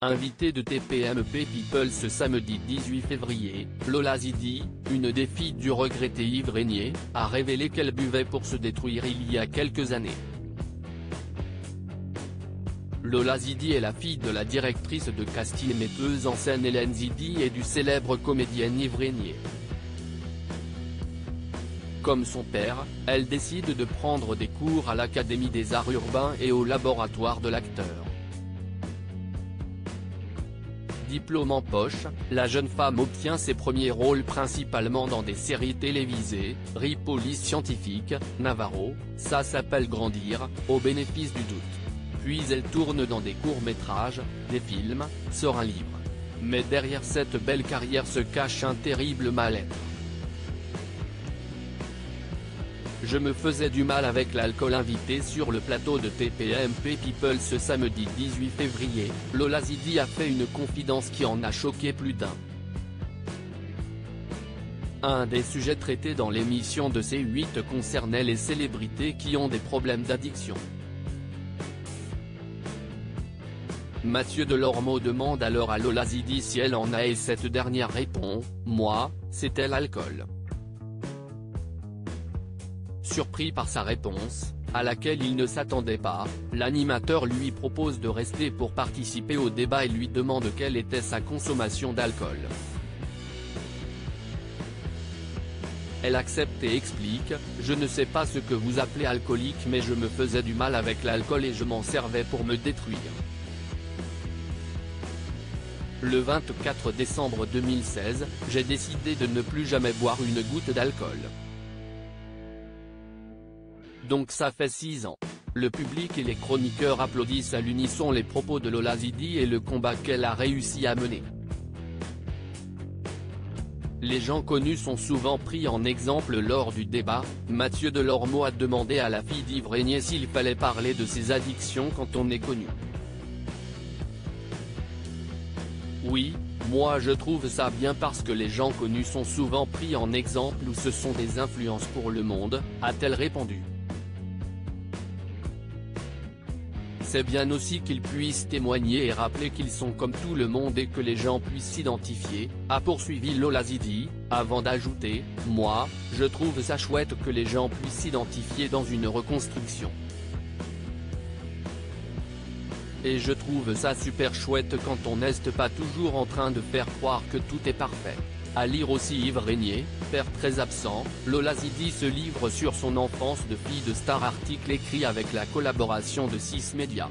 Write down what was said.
Invitée de TPMP People ce samedi 18 février, Lola Zidi, une des filles du regretté Yves Régnier, a révélé qu'elle buvait pour se détruire il y a quelques années. Lola Zidi est la fille de la directrice de casting et metteuse en scène Hélène Zidi et du célèbre comédien Yves Régnier. Comme son père, elle décide de prendre des cours à l'Académie des Arts Urbains et au laboratoire de l'acteur. Diplôme en poche, la jeune femme obtient ses premiers rôles principalement dans des séries télévisées, Police Scientifique, Navarro, Ça s'appelle Grandir, Au bénéfice du doute. Puis elle tourne dans des courts-métrages, des films, sort un livre. Mais derrière cette belle carrière se cache un terrible mal-être. Je me faisais du mal avec l'alcool. Invitée sur le plateau de TPMP People ce samedi 18 février, Lola Zidi a fait une confidence qui en a choqué plus d'un. Un des sujets traités dans l'émission de C8 concernait les célébrités qui ont des problèmes d'addiction. Mathieu Delormeau demande alors à Lola Zidi si elle en a et cette dernière répond « Moi, c'était l'alcool ». Surpris par sa réponse, à laquelle il ne s'attendait pas, l'animateur lui propose de rester pour participer au débat et lui demande quelle était sa consommation d'alcool. Elle accepte et explique « Je ne sais pas ce que vous appelez alcoolique mais je me faisais du mal avec l'alcool et je m'en servais pour me détruire ». Le 24 décembre 2016, j'ai décidé de ne plus jamais boire une goutte d'alcool. Donc ça fait 6 ans. Le public et les chroniqueurs applaudissent à l'unisson les propos de Lola Zidi et le combat qu'elle a réussi à mener. Les gens connus sont souvent pris en exemple lors du débat. Mathieu Delormeau a demandé à la fille d'Yves Régnier s'il fallait parler de ses addictions quand on est connu. Oui, moi je trouve ça bien parce que les gens connus sont souvent pris en exemple ou ce sont des influences pour le monde, a-t-elle répondu. C'est bien aussi qu'ils puissent témoigner et rappeler qu'ils sont comme tout le monde et que les gens puissent s'identifier, a poursuivi Lola Zidi, avant d'ajouter « Moi, je trouve ça chouette que les gens puissent s'identifier dans une reconstruction. Et je trouve ça super chouette quand on n'est pas toujours en train de faire croire que tout est parfait. » À lire aussi Yves Régnier, père très absent, Lola Zidi se livre sur son enfance de fille de star. Article écrit avec la collaboration de 6 médias.